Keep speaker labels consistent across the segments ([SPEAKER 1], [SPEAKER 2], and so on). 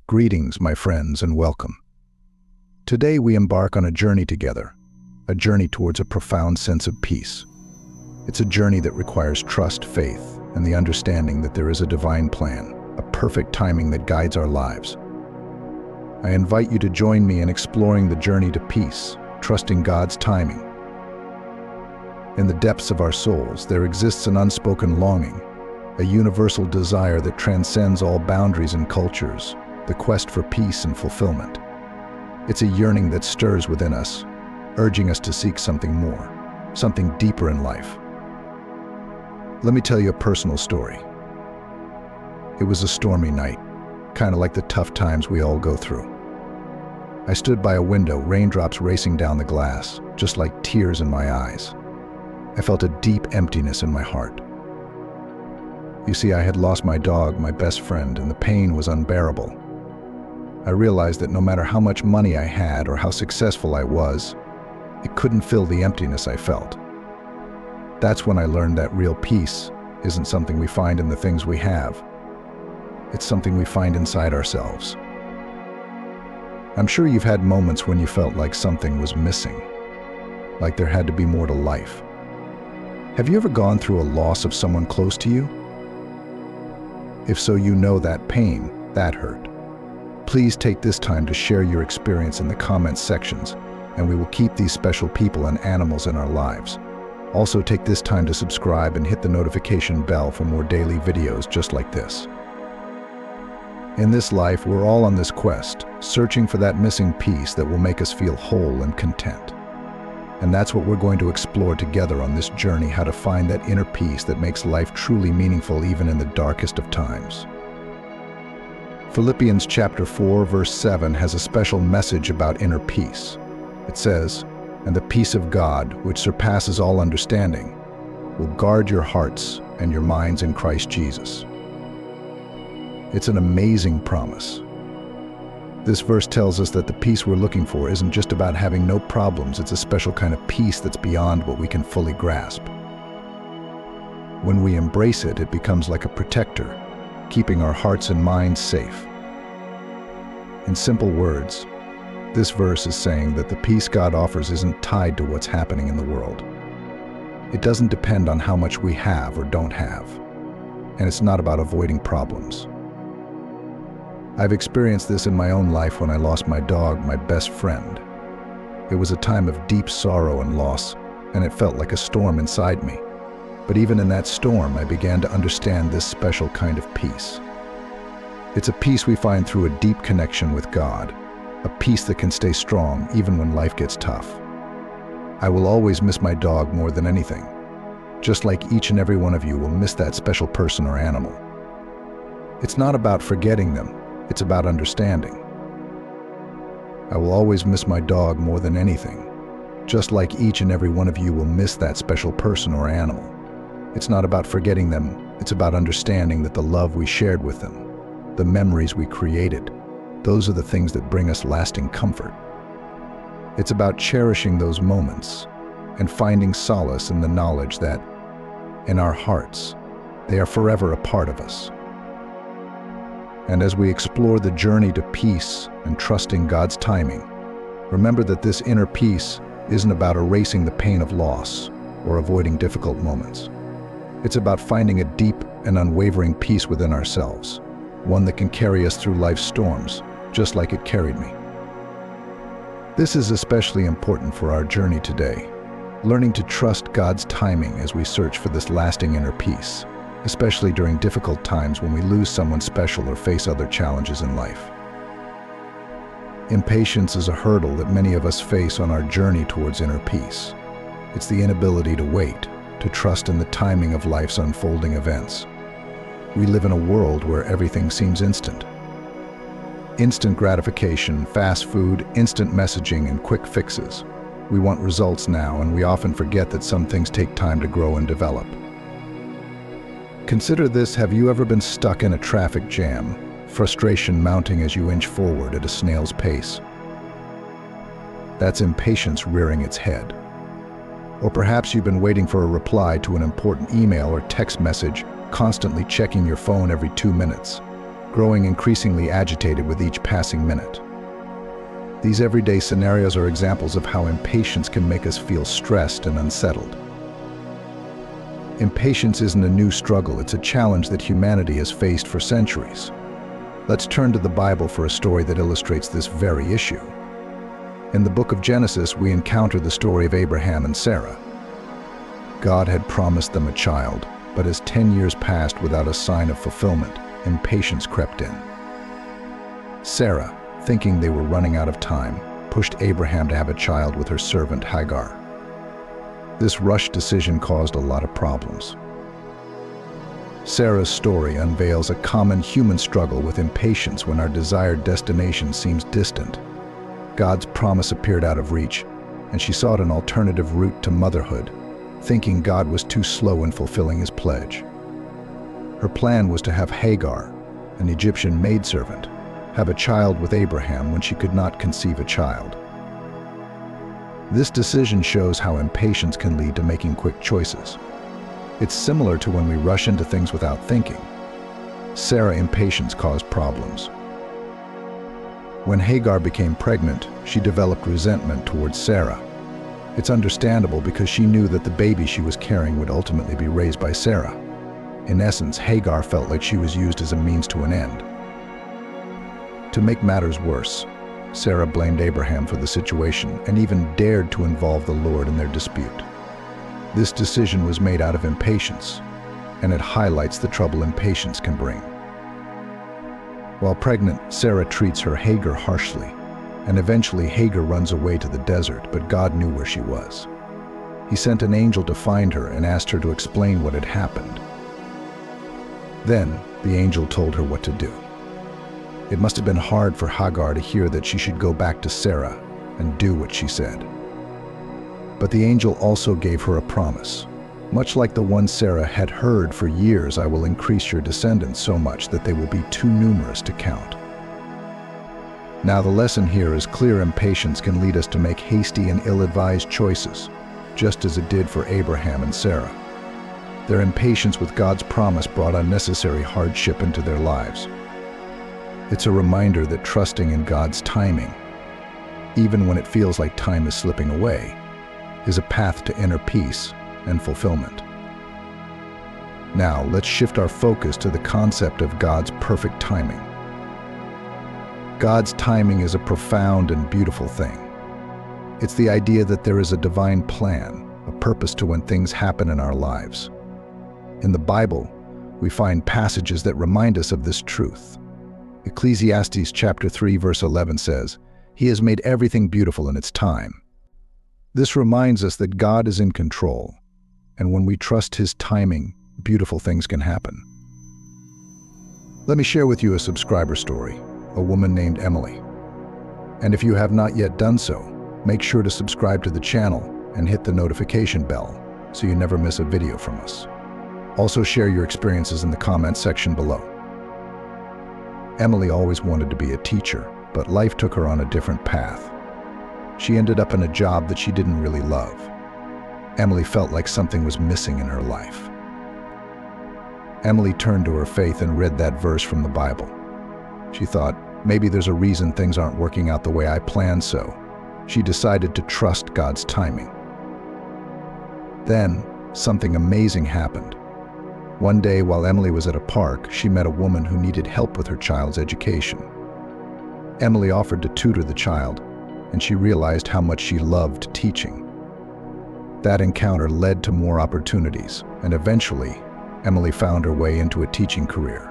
[SPEAKER 1] Greetings, my friends, and welcome. Today we embark on a journey together, a journey towards a profound sense of peace. It's a journey that requires trust, faith, and the understanding that there is a divine plan, a perfect timing that guides our lives. I invite you to join me in exploring the journey to peace, trusting God's timing. In the depths of our souls, there exists an unspoken longing, a universal desire that transcends all boundaries and cultures, the quest for peace and fulfillment. It's a yearning that stirs within us, urging us to seek something more, something deeper in life. Let me tell you a personal story. It was a stormy night, kind of like the tough times we all go through. I stood by a window, raindrops racing down the glass, just like tears in my eyes. I felt a deep emptiness in my heart. You see, I had lost my dog, my best friend, and the pain was unbearable. I realized that no matter how much money I had or how successful I was, it couldn't fill the emptiness I felt. That's when I learned that real peace isn't something we find in the things we have. It's something we find inside ourselves. I'm sure you've had moments when you felt like something was missing, like there had to be more to life. Have you ever gone through a loss of someone close to you? If so, you know that pain, that hurt. Please take this time to share your experience in the comments sections, and we will keep these special people and animals in our lives. Also, take this time to subscribe and hit the notification bell for more daily videos just like this. In this life, we're all on this quest, searching for that missing piece that will make us feel whole and content. And that's what we're going to explore together on this journey, how to find that inner peace that makes life truly meaningful even in the darkest of times. Philippians chapter 4, verse 7 has a special message about inner peace. It says, "And the peace of God, which surpasses all understanding, will guard your hearts and your minds in Christ Jesus." It's an amazing promise. This verse tells us that the peace we're looking for isn't just about having no problems, it's a special kind of peace that's beyond what we can fully grasp. When we embrace it, it becomes like a protector, keeping our hearts and minds safe. In simple words, this verse is saying that the peace God offers isn't tied to what's happening in the world. It doesn't depend on how much we have or don't have, and it's not about avoiding problems. I've experienced this in my own life when I lost my dog, my best friend. It was a time of deep sorrow and loss, and it felt like a storm inside me. But even in that storm, I began to understand this special kind of peace. It's a peace we find through a deep connection with God, a peace that can stay strong even when life gets tough. I will always miss my dog more than anything, just like each and every one of you will miss that special person or animal. It's not about forgetting them, it's about understanding. I will always miss my dog more than anything, just like each and every one of you will miss that special person or animal. It's not about forgetting them, it's about understanding that the love we shared with them, the memories we created, those are the things that bring us lasting comfort. It's about cherishing those moments and finding solace in the knowledge that, in our hearts, they are forever a part of us. And as we explore the journey to peace and trusting God's timing, remember that this inner peace isn't about erasing the pain of loss or avoiding difficult moments. It's about finding a deep and unwavering peace within ourselves, one that can carry us through life's storms, just like it carried me. This is especially important for our journey today, learning to trust God's timing as we search for this lasting inner peace, especially during difficult times when we lose someone special or face other challenges in life. Impatience is a hurdle that many of us face on our journey towards inner peace. It's the inability to wait, to trust in the timing of life's unfolding events. We live in a world where everything seems instant. Instant gratification, fast food, instant messaging, and quick fixes. We want results now, and we often forget that some things take time to grow and develop. Consider this: have you ever been stuck in a traffic jam, frustration mounting as you inch forward at a snail's pace? That's impatience rearing its head. Or perhaps you've been waiting for a reply to an important email or text message, constantly checking your phone every 2 minutes. growing increasingly agitated with each passing minute. These everyday scenarios are examples of how impatience can make us feel stressed and unsettled. Impatience isn't a new struggle, it's a challenge that humanity has faced for centuries. Let's turn to the Bible for a story that illustrates this very issue. In the book of Genesis, we encounter the story of Abraham and Sarah. God had promised them a child, but as 10 years passed without a sign of fulfillment, impatience crept in. Sarah, thinking they were running out of time, pushed Abraham to have a child with her servant Hagar. This rushed decision caused a lot of problems. Sarah's story unveils a common human struggle with impatience when our desired destination seems distant. God's promise appeared out of reach, and she sought an alternative route to motherhood, thinking God was too slow in fulfilling his pledge. Her plan was to have Hagar, an Egyptian maidservant, have a child with Abraham when she could not conceive a child. This decision shows how impatience can lead to making quick choices. It's similar to when we rush into things without thinking. Sarah's impatience caused problems. When Hagar became pregnant, she developed resentment towards Sarah. It's understandable because she knew that the baby she was carrying would ultimately be raised by Sarah. In essence, Hagar felt like she was used as a means to an end. To make matters worse, Sarah blamed Abraham for the situation and even dared to involve the Lord in their dispute. This decision was made out of impatience, and it highlights the trouble impatience can bring. While pregnant, Sarah treats her Hagar harshly, and eventually Hagar runs away to the desert, but God knew where she was. He sent an angel to find her and asked her to explain what had happened. Then, the angel told her what to do. It must have been hard for Hagar to hear that she should go back to Sarah and do what she said. But the angel also gave her a promise. Much like the one Sarah had heard for years, I will increase your descendants so much that they will be too numerous to count. Now the lesson here is clear: impatience can lead us to make hasty and ill-advised choices, just as it did for Abraham and Sarah. Their impatience with God's promise brought unnecessary hardship into their lives. It's a reminder that trusting in God's timing, even when it feels like time is slipping away, is a path to inner peace and fulfillment. Now, let's shift our focus to the concept of God's perfect timing. God's timing is a profound and beautiful thing. It's the idea that there is a divine plan, a purpose to when things happen in our lives. In the Bible, we find passages that remind us of this truth. Ecclesiastes chapter 3 verse 11 says, "He has made everything beautiful in its time." This reminds us that God is in control, and when we trust his timing, beautiful things can happen. Let me share with you a subscriber story, a woman named Emily. And if you have not yet done so, make sure to subscribe to the channel and hit the notification bell so you never miss a video from us. Also share your experiences in the comments section below. Emily always wanted to be a teacher, but life took her on a different path. She ended up in a job that she didn't really love. Emily felt like something was missing in her life. Emily turned to her faith and read that verse from the Bible. She thought, maybe there's a reason things aren't working out the way I planned, so she decided to trust God's timing. Then, something amazing happened. One day, while Emily was at a park, she met a woman who needed help with her child's education. Emily offered to tutor the child, and she realized how much she loved teaching. That encounter led to more opportunities, and eventually, Emily found her way into a teaching career.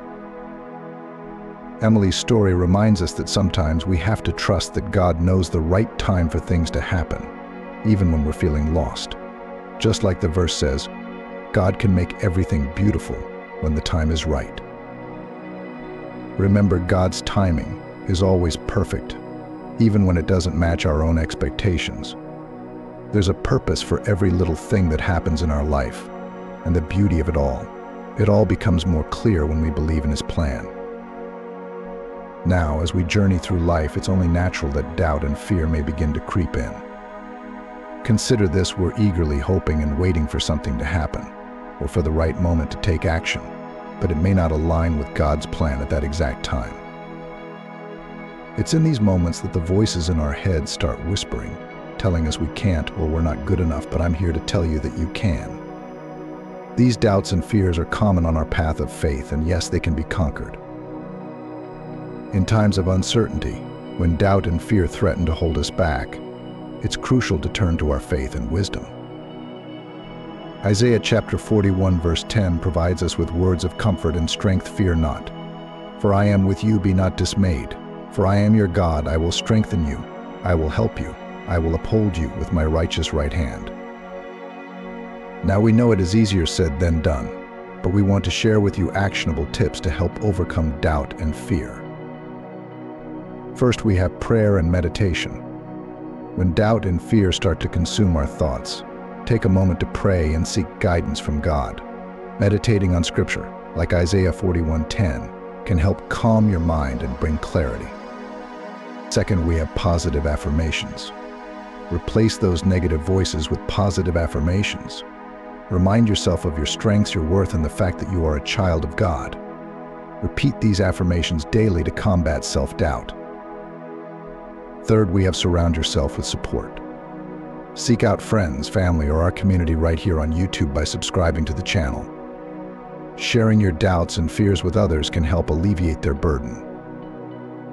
[SPEAKER 1] Emily's story reminds us that sometimes we have to trust that God knows the right time for things to happen, even when we're feeling lost. Just like the verse says, God can make everything beautiful when the time is right. Remember, God's timing is always perfect, even when it doesn't match our own expectations. There's a purpose for every little thing that happens in our life, and the beauty of it all becomes more clear when we believe in his plan. Now, as we journey through life, it's only natural that doubt and fear may begin to creep in. Consider this: we're eagerly hoping and waiting for something to happen, or for the right moment to take action. but it may not align with God's plan at that exact time. It's in these moments that the voices in our heads start whispering, telling us we can't or we're not good enough, but I'm here to tell you that you can. These doubts and fears are common on our path of faith, and yes, they can be conquered. In times of uncertainty, when doubt and fear threaten to hold us back, it's crucial to turn to our faith and wisdom. Isaiah chapter 41 verse 10 provides us with words of comfort and strength. Fear not, for I am with you, be not dismayed. For I am your God, I will strengthen you, I will help you, I will uphold you with my righteous right hand. Now we know it is easier said than done, but we want to share with you actionable tips to help overcome doubt and fear. First, we have prayer and meditation. When doubt and fear start to consume our thoughts, take a moment to pray and seek guidance from God. Meditating on Scripture, like Isaiah 41:10, can help calm your mind and bring clarity. Second, we have positive affirmations. Replace those negative voices with positive affirmations. Remind yourself of your strengths, your worth, and the fact that you are a child of God. Repeat these affirmations daily to combat self-doubt. Third, we have surround yourself with support. Seek out friends, family, or our community right here on YouTube by subscribing to the channel. Sharing your doubts and fears with others can help alleviate their burden.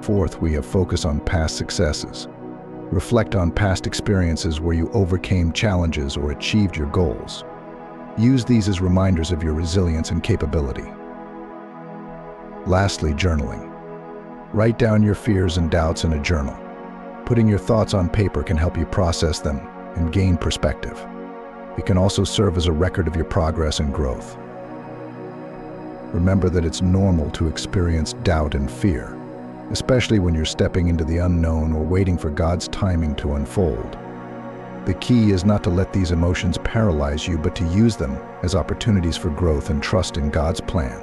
[SPEAKER 1] Fourth, we have focus on past successes. Reflect on past experiences where you overcame challenges or achieved your goals. Use these as reminders of your resilience and capability. Lastly, journaling. Write down your fears and doubts in a journal. Putting your thoughts on paper can help you process them and gain perspective. It can also serve as a record of your progress and growth. Remember that it's normal to experience doubt and fear, especially when you're stepping into the unknown or waiting for God's timing to unfold. The key is not to let these emotions paralyze you, but to use them as opportunities for growth and trust in God's plan.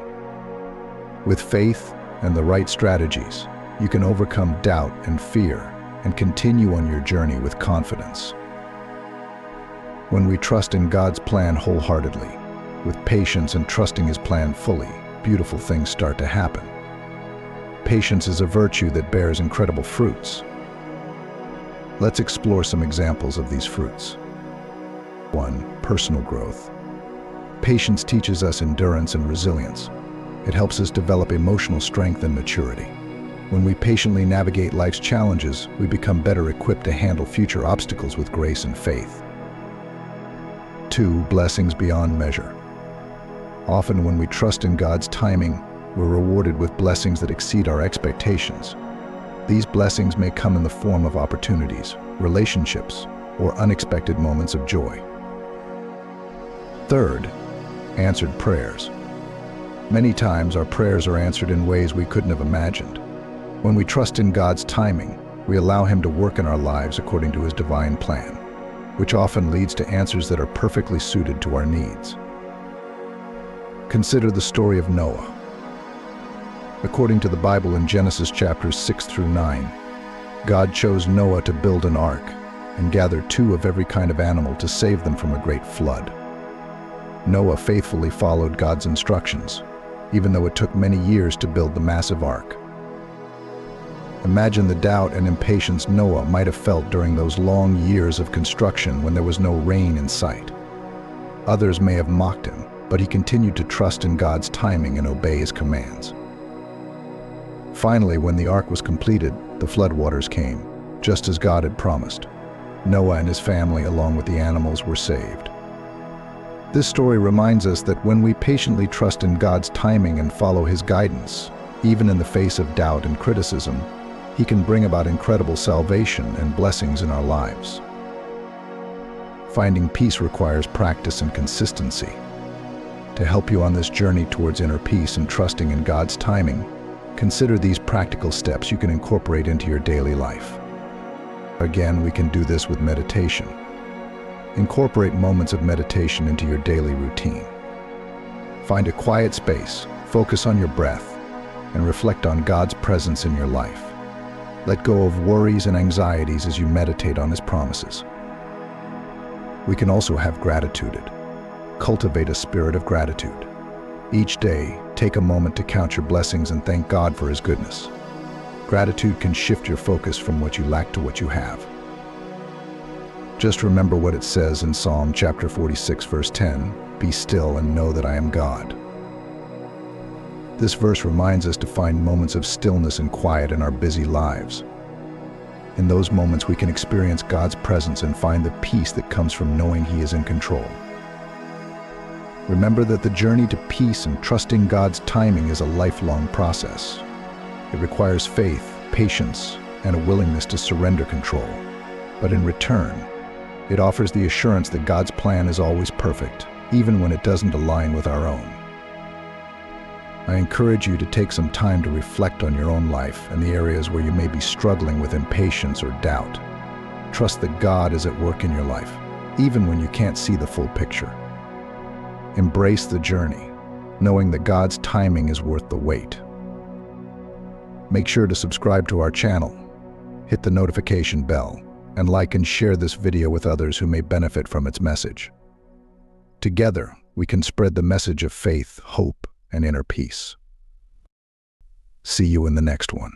[SPEAKER 1] With faith and the right strategies, you can overcome doubt and fear and continue on your journey with confidence. When we trust in God's plan wholeheartedly, with patience and trusting His plan fully, beautiful things start to happen. Patience is a virtue that bears incredible fruits. Let's explore some examples of these fruits. 1. Personal growth. Patience teaches us endurance and resilience. It helps us develop emotional strength and maturity. When we patiently navigate life's challenges, we become better equipped to handle future obstacles with grace and faith. 2. Blessings beyond measure. Often when we trust in God's timing, we're rewarded with blessings that exceed our expectations. These blessings may come in the form of opportunities, relationships, or unexpected moments of joy. 3. Answered prayers. Many times our prayers are answered in ways we couldn't have imagined. When we trust in God's timing, we allow Him to work in our lives according to His divine plan, which often leads to answers that are perfectly suited to our needs. Consider the story of Noah. According to the Bible in Genesis chapters 6 through 9, God chose Noah to build an ark and gather 2 of every kind of animal to save them from a great flood. Noah faithfully followed God's instructions, even though it took many years to build the massive ark. Imagine the doubt and impatience Noah might have felt during those long years of construction when there was no rain in sight. Others may have mocked him, but he continued to trust in God's timing and obey His commands. Finally, when the ark was completed, the floodwaters came, just as God had promised. Noah and his family, along with the animals, were saved. This story reminds us that when we patiently trust in God's timing and follow His guidance, even in the face of doubt and criticism, He can bring about incredible salvation and blessings in our lives. Finding peace requires practice and consistency. To help you on this journey towards inner peace and trusting in God's timing, consider these practical steps you can incorporate into your daily life. Again, we can do this with meditation. Incorporate moments of meditation into your daily routine. Find a quiet space, focus on your breath, and reflect on God's presence in your life. Let go of worries and anxieties as you meditate on His promises. We can also have gratitude. Cultivate a spirit of gratitude. Each day, take a moment to count your blessings and thank God for His goodness. Gratitude can shift your focus from what you lack to what you have. Just remember what it says in Psalm chapter 46, verse 10, "Be still and know that I am God." This verse reminds us to find moments of stillness and quiet in our busy lives. In those moments, we can experience God's presence and find the peace that comes from knowing He is in control. Remember that the journey to peace and trusting God's timing is a lifelong process. It requires faith, patience, and a willingness to surrender control. But in return, it offers the assurance that God's plan is always perfect, even when it doesn't align with our own. I encourage you to take some time to reflect on your own life and the areas where you may be struggling with impatience or doubt. Trust that God is at work in your life, even when you can't see the full picture. Embrace the journey, knowing that God's timing is worth the wait. Make sure to subscribe to our channel, hit the notification bell, and like and share this video with others who may benefit from its message. Together, we can spread the message of faith, hope, and inner peace. See you in the next one.